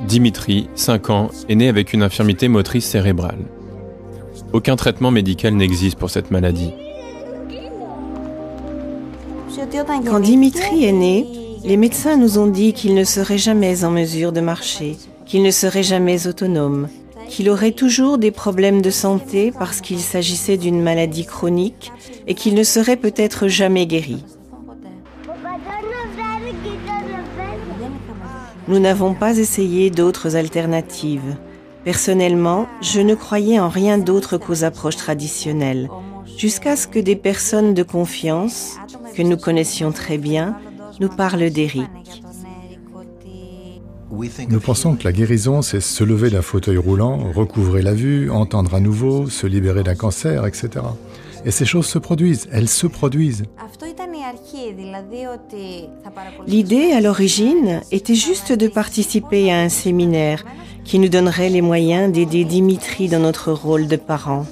Dimitri, 5 ans, est né avec une infirmité motrice cérébrale. Aucun traitement médical n'existe pour cette maladie. Quand Dimitri est né, les médecins nous ont dit qu'il ne serait jamais en mesure de marcher, qu'il ne serait jamais autonome, qu'il aurait toujours des problèmes de santé parce qu'il s'agissait d'une maladie chronique et qu'il ne serait peut-être jamais guéri. Nous n'avons pas essayé d'autres alternatives. Personnellement, je ne croyais en rien d'autre qu'aux approches traditionnelles, jusqu'à ce que des personnes de confiance, que nous connaissions très bien, nous parlent d'Éric. Nous pensons que la guérison, c'est se lever d'un fauteuil roulant, recouvrer la vue, entendre à nouveau, se libérer d'un cancer, etc. Et ces choses se produisent, elles se produisent. L'idée à l'origine était juste de participer à un séminaire qui nous donnerait les moyens d'aider Dimitri dans notre rôle de parents.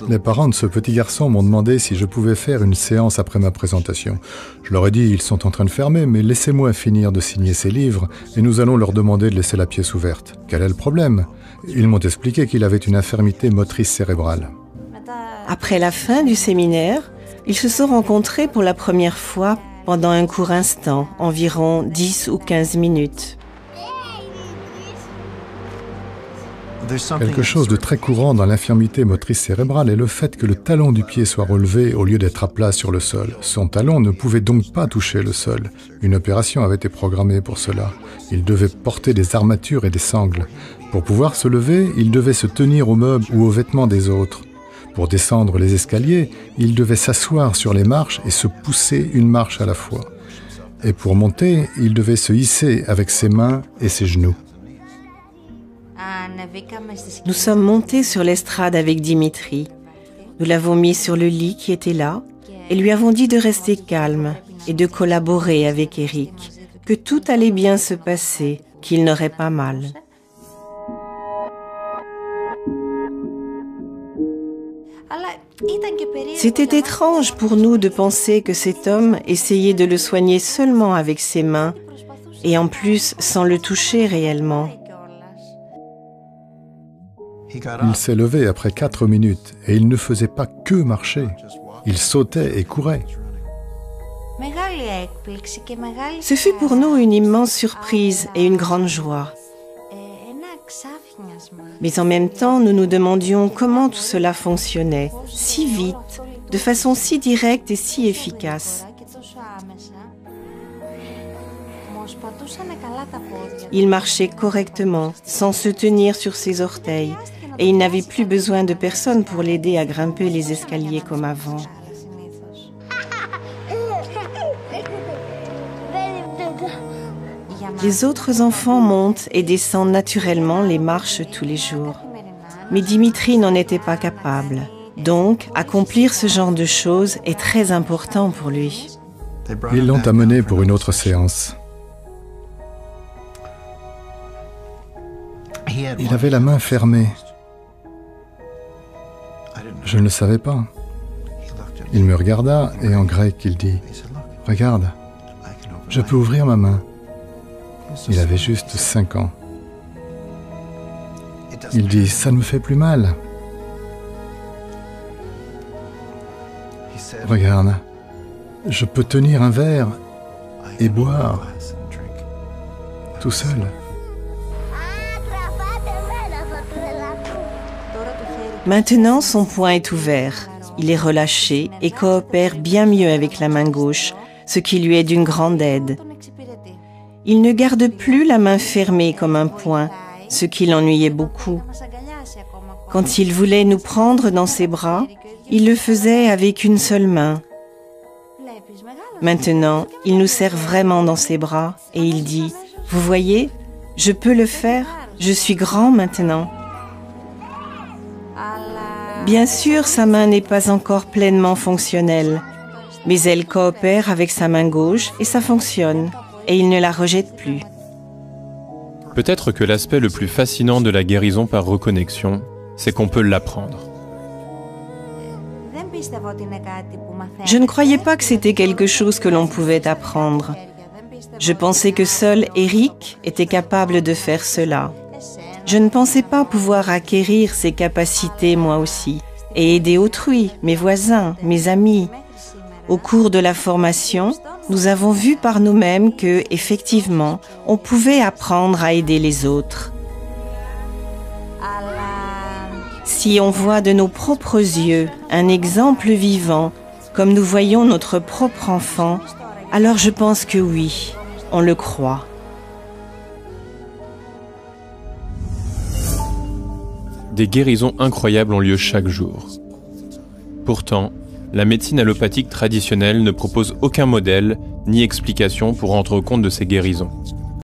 Les parents de ce petit garçon m'ont demandé si je pouvais faire une séance après ma présentation. Je leur ai dit, ils sont en train de fermer, mais laissez-moi finir de signer ces livres et nous allons leur demander de laisser la pièce ouverte. Quel est le problème? Ils m'ont expliqué qu'il avait une infirmité motrice cérébrale. Après la fin du séminaire, ils se sont rencontrés pour la première fois pendant un court instant, environ 10 ou 15 minutes. Quelque chose de très courant dans l'infirmité motrice cérébrale est le fait que le talon du pied soit relevé au lieu d'être à plat sur le sol. Son talon ne pouvait donc pas toucher le sol. Une opération avait été programmée pour cela. Il devait porter des armatures et des sangles. Pour pouvoir se lever, il devait se tenir aux meubles ou aux vêtements des autres. Pour descendre les escaliers, il devait s'asseoir sur les marches et se pousser une marche à la fois. Et pour monter, il devait se hisser avec ses mains et ses genoux. Nous sommes montés sur l'estrade avec Dimitri. Nous l'avons mis sur le lit qui était là et lui avons dit de rester calme et de collaborer avec Éric, que tout allait bien se passer, qu'il n'aurait pas mal. C'était étrange pour nous de penser que cet homme essayait de le soigner seulement avec ses mains et en plus sans le toucher réellement. Il s'est levé après 4 minutes et il ne faisait pas que marcher. Il sautait et courait. Ce fut pour nous une immense surprise et une grande joie. Mais en même temps, nous nous demandions comment tout cela fonctionnait, si vite, de façon si directe et si efficace. Il marchait correctement, sans se tenir sur ses orteils, et il n'avait plus besoin de personne pour l'aider à grimper les escaliers comme avant. Les autres enfants montent et descendent naturellement les marches tous les jours. Mais Dimitri n'en était pas capable. Donc, accomplir ce genre de choses est très important pour lui. Ils l'ont amené pour une autre séance. Il avait la main fermée. Je ne le savais pas. Il me regarda et en grec il dit « Regarde, je peux ouvrir ma main ». Il avait juste 5 ans. Il dit « Ça ne me fait plus mal ». Regarde, je peux tenir un verre et boire tout seul. Maintenant, son poing est ouvert. Il est relâché et coopère bien mieux avec la main gauche, ce qui lui est d'une grande aide. Il ne garde plus la main fermée comme un poing, ce qui l'ennuyait beaucoup. Quand il voulait nous prendre dans ses bras, il le faisait avec une seule main. Maintenant, il nous serre vraiment dans ses bras et il dit « Vous voyez, je peux le faire, je suis grand maintenant ». Bien sûr, sa main n'est pas encore pleinement fonctionnelle, mais elle coopère avec sa main gauche et ça fonctionne, et il ne la rejette plus. Peut-être que l'aspect le plus fascinant de la guérison par reconnexion, c'est qu'on peut l'apprendre. Je ne croyais pas que c'était quelque chose que l'on pouvait apprendre. Je pensais que seul Eric était capable de faire cela. Je ne pensais pas pouvoir acquérir ces capacités moi aussi et aider autrui, mes voisins, mes amis. Au cours de la formation, nous avons vu par nous-mêmes que, effectivement, on pouvait apprendre à aider les autres. Si on voit de nos propres yeux un exemple vivant, comme nous voyons notre propre enfant, alors je pense que oui, on le croit. Des guérisons incroyables ont lieu chaque jour. Pourtant, la médecine allopathique traditionnelle ne propose aucun modèle ni explication pour rendre compte de ces guérisons.